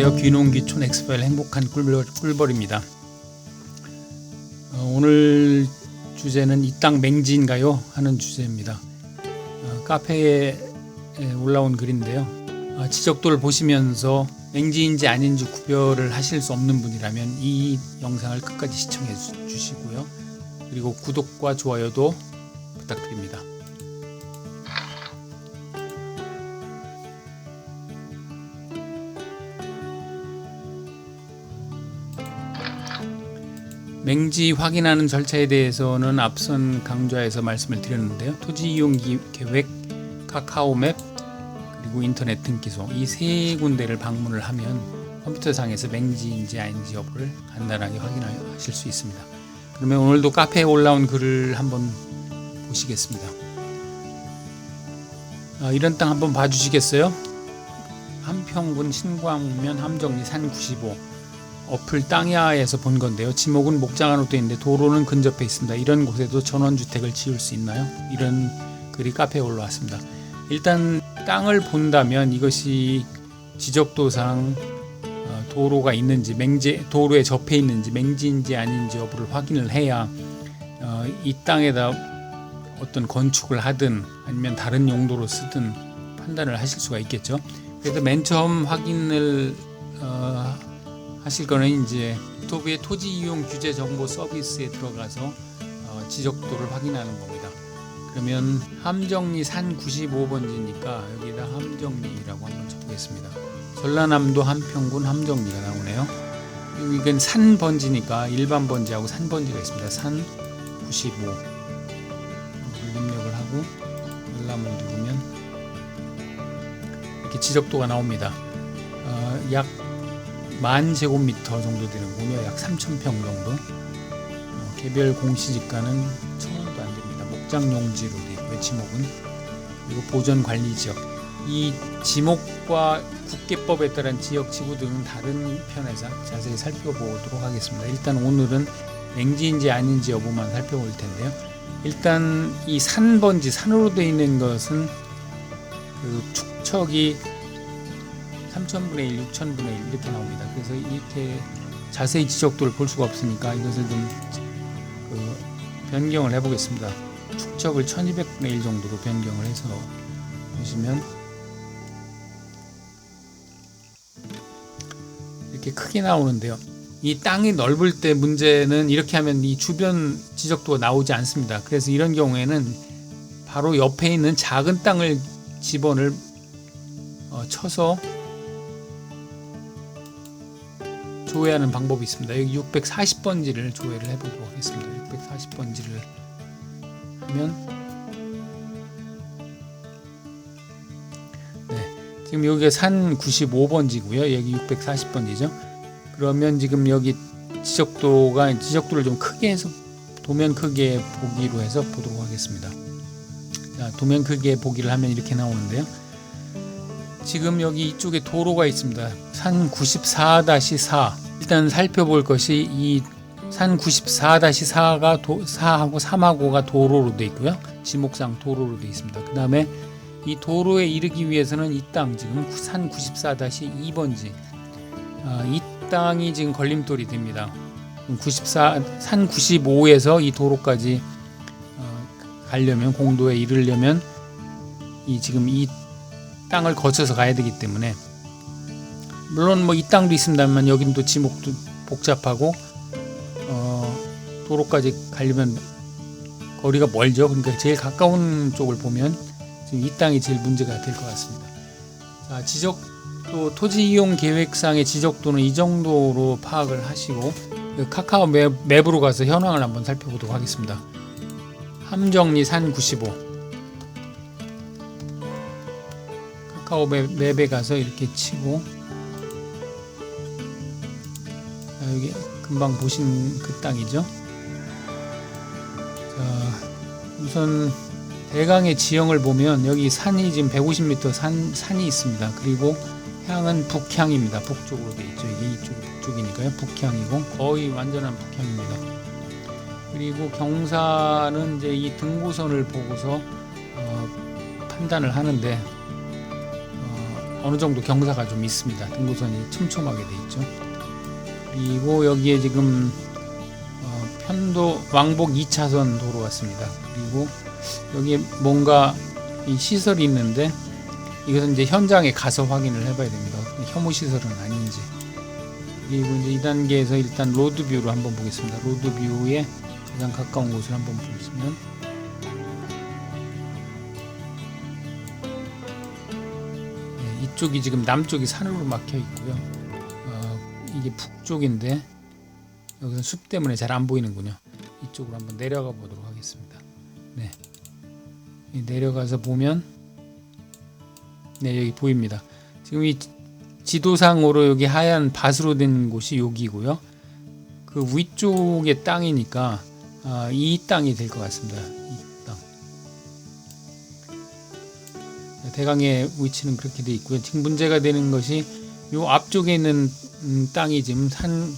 안녕하세요. 귀농귀촌 엑스파일 행복한 꿀벌입니다. 오늘 주제는 이 땅 맹지인가요? 하는 주제입니다. 카페에 올라온 글인데요. 지적도를 보시면서 맹지인지 아닌지 구별을 하실 수 없는 분이라면 이 영상을 끝까지 시청해 주시고요. 그리고 구독과 좋아요도 부탁드립니다. 맹지 확인하는 절차에 대해서는 앞선 강좌에서 말씀을 드렸는데요. 토지 이용 계획, 카카오맵, 그리고 인터넷 등기소 이 세 군데를 방문을 하면 컴퓨터상에서 맹지인지 아닌지 여부를 간단하게 확인하실 수 있습니다. 그러면 오늘도 카페에 올라온 글을 한번 보시겠습니다. 이런 땅 한번 봐주시겠어요? 함평군 신광면 함정리 산 95 어플 땅야에서 본 건데요. 지목은 목장으로 되어 있는데 도로는 근접해 있습니다. 이런 곳에도 전원주택을 지을 수 있나요? 이런 글이 카페에 올라왔습니다. 일단 땅을 본다면 이것이 지적도상 도로가 있는지 도로에 접해 있는지 맹지인지 아닌지 여부를 확인을 해야 이 땅에다 어떤 건축을 하든 아니면 다른 용도로 쓰든 판단을 하실 수가 있겠죠. 그래서 맨 처음 확인을 하실 거는 이제 유튜브의 토지 이용 규제 정보 서비스에 들어가서 지적도를 확인하는 겁니다. 그러면 함정리 산 95번지니까 여기다 함정리라고 한번 쳐보겠습니다. 전라남도 함평군 함정리가 나오네요. 이건 산 번지니까 일반 번지하고 산 번지가 있습니다. 산 95 입력을 하고 열람을 누르면 이렇게 지적도가 나옵니다. 약 10,000제곱미터 정도 되는군요. 약 3,000평 정도. 개별 공시지가는 1,000원도 안 됩니다. 목장용지로 되어 있고요. 지목은. 그리고 보전관리지역. 이 지목과 국계법에 따른 지역지구 등은 다른 편에서 자세히 살펴보도록 하겠습니다. 일단 오늘은 맹지인지 아닌지 여부만 살펴볼 텐데요. 일단 이 산번지, 산으로 되어 있는 것은 그 축척이 3000분의 1, 6000분의 1 이렇게 나옵니다. 그래서 이렇게 자세히 지적도를 볼 수가 없으니까 이것을 좀 변경을 해보겠습니다. 축척을 1200분의 1 정도로 변경을 해서 보시면 이렇게 크게 나오는데요. 이 땅이 넓을 때 문제는 이렇게 하면 이 주변 지적도가 나오지 않습니다. 그래서 이런 경우에는 바로 옆에 있는 작은 땅을 집원을 쳐서 조회하는 방법이 있습니다. 여기 640번지를 조회를 해보도록 하겠습니다. 640번지를 하면 지금 여기가 산 95번지고요. 여기 640번지죠. 그러면 지금 여기 지적도를 좀 크게 해서 도면 크게 보기로 해서 보도록 하겠습니다. 자, 도면 크게 보기를 하면 이렇게 나오는데요. 지금 여기 이쪽에 도로가 있습니다. 산 94-4 일단 살펴볼 것이 이 산 94-4가 4하고 3하고가 도로로 되어 있고요. 지목상 도로로 되어 있습니다. 그 다음에 이 도로에 이르기 위해서는 이 땅 지금 산 94-2번지 이 땅이 지금 걸림돌이 됩니다. 산 95에서 이 도로까지 가려면 공도에 이르려면 지금 이 땅을 거쳐서 가야 되기 때문에 물론 이 땅도 있습니다만 여기는 또 지목도 복잡하고 도로까지 가려면 거리가 멀죠. 그러니까 제일 가까운 쪽을 보면 지금 이 땅이 제일 문제가 될 것 같습니다. 자, 지적도 토지 이용 계획상의 지적도는 이 정도로 파악을 하시고 카카오 맵으로 가서 현황을 한번 살펴보도록 하겠습니다. 함정리 산 95 카카오 맵에 가서 이렇게 치고 여기 금방 보신 그 땅이죠. 자, 우선 대강의 지형을 보면 여기 산이 지금 150m 산이 있습니다. 그리고 향은 북향입니다. 북쪽으로 되어 있죠. 이게 이쪽 북쪽이니까요. 북향이고 거의 완전한 북향입니다. 그리고 경사는 이제 이 등고선을 보고서 판단을 하는데 어느 정도 경사가 좀 있습니다. 등고선이 촘촘하게 돼 있죠. 그리고 여기에 지금 편도 왕복 2차선 도로 같습니다. 그리고 여기에 뭔가 이 시설이 있는데 이것은 이제 현장에 가서 확인을 해봐야 됩니다. 혐오 시설은 아닌지. 그리고 이제 2단계에서 일단 로드뷰로 한번 보겠습니다. 로드뷰에 가장 가까운 곳을 한번 보시면 네, 이쪽이 지금 남쪽이 산으로 막혀 있고요. 이게 북쪽인데 여기서 숲 때문에 잘 안 보이는군요. 이쪽으로 한번 내려가 보도록 하겠습니다. 네, 내려가서 보면 네, 여기 보입니다. 지금 이 지도상으로 여기 하얀 밭으로 된 곳이 여기고요. 그 위쪽의 땅이니까 이 땅이 될 것 같습니다. 이 땅. 대강의 위치는 그렇게 돼 있고요. 지금 문제가 되는 것이 이 앞쪽에 있는 땅이 지금 한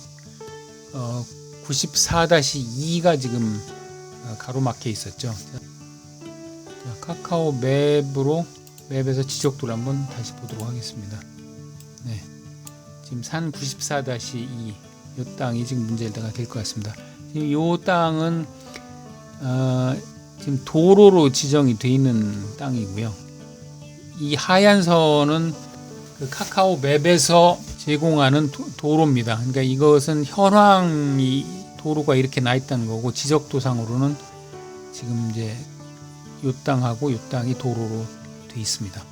94-2가 지금 가로막혀 있었죠. 자, 카카오 맵에서 지적도를 한번 다시 보도록 하겠습니다. 네, 지금 산 94-2 이 땅이 지금 문제가 될 것 같습니다. 지금 이 땅은 지금 도로로 지정이 되어 있는 땅이고요. 이 하얀 선은 그 카카오 맵에서 제공하는 도로입니다. 그러니까 이것은 현황이 도로가 이렇게 나 있다는 거고 지적도상으로는 지금 이제 이 땅하고 이 땅이 도로로 되어 있습니다.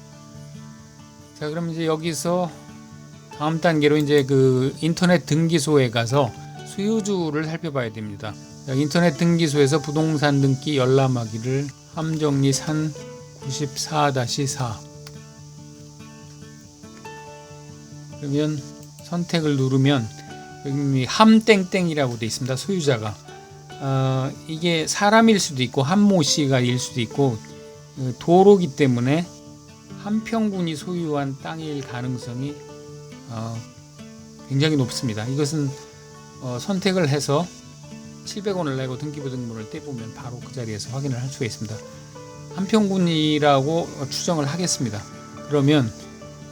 자, 그럼 이제 여기서 다음 단계로 이제 그 인터넷 등기소에 가서 소유주를 살펴봐야 됩니다. 자, 인터넷 등기소에서 부동산 등기 열람하기를 함정리 산 94-4 그러면 선택을 누르면 여기 함땡땡이라고 되어 있습니다. 소유자가 이게 사람일 수도 있고 함모씨가 일 수도 있고 도로기 때문에 한평군이 소유한 땅일 가능성이 굉장히 높습니다. 이것은 선택을 해서 700원을 내고 등기부등본을 떼보면 바로 그 자리에서 확인을 할 수가 있습니다. 한평군이라고 추정을 하겠습니다. 그러면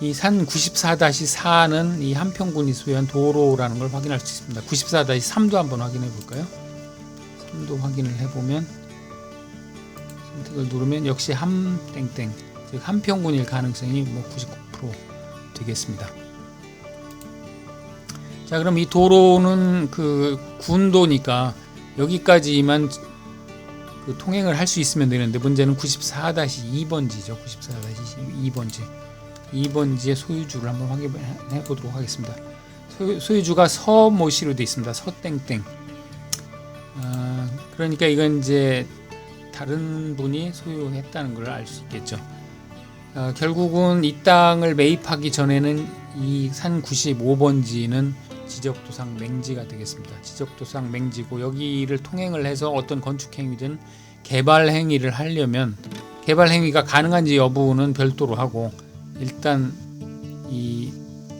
이 산 94-4는 이 한평군이 소유한 도로라는 걸 확인할 수 있습니다. 94-3도 한번 확인해 볼까요? 3도 확인을 해보면 선택을 누르면 역시 함땡땡 즉 한평군일 가능성이 99% 되겠습니다. 자, 그럼 이 도로는 그 군도니까 여기까지만 그 통행을 할 수 있으면 되는데 문제는 94-2번지죠. 94-2번지 2번지의 소유주를 한번 확인해 보도록 하겠습니다. 소유주가 서모씨로 되어 있습니다. 서땡땡. 그러니까 이건 이제 다른 분이 소유했다는 걸 알 수 있겠죠. 결국은 이 땅을 매입하기 전에는 이 산 95번지는 지적도상 맹지가 되겠습니다. 지적도상 맹지고 여기를 통행을 해서 어떤 건축행위든 개발행위를 하려면 개발행위가 가능한지 여부는 별도로 하고 일단 이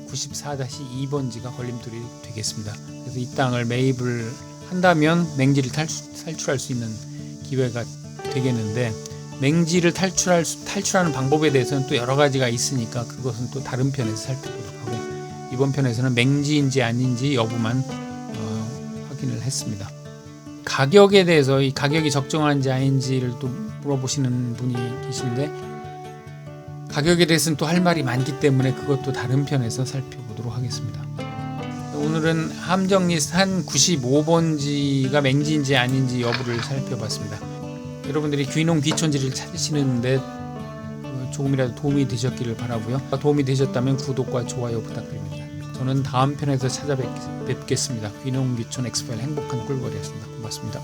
94-2번지가 걸림돌이 되겠습니다. 그래서 이 땅을 매입을 한다면 맹지를 탈출할 수 있는 기회가 되겠는데 맹지를 탈출하는 방법에 대해서는 또 여러 가지가 있으니까 그것은 또 다른 편에서 살펴보도록 하고 이번 편에서는 맹지인지 아닌지 여부만 확인을 했습니다. 가격에 대해서 이 가격이 적정한지 아닌지를 또 물어보시는 분이 계신데 가격에 대해서는 또 할 말이 많기 때문에 그것도 다른 편에서 살펴보도록 하겠습니다. 오늘은 함정리 산 95번지가 맹지인지 아닌지 여부를 살펴봤습니다. 여러분들이 귀농 귀촌지를 찾으시는데 조금이라도 도움이 되셨기를 바라고요. 도움이 되셨다면 구독과 좋아요 부탁드립니다. 저는 다음 편에서 찾아뵙겠습니다. 귀농 귀촌 엑스파일 행복한 꿀벌이었습니다. 고맙습니다.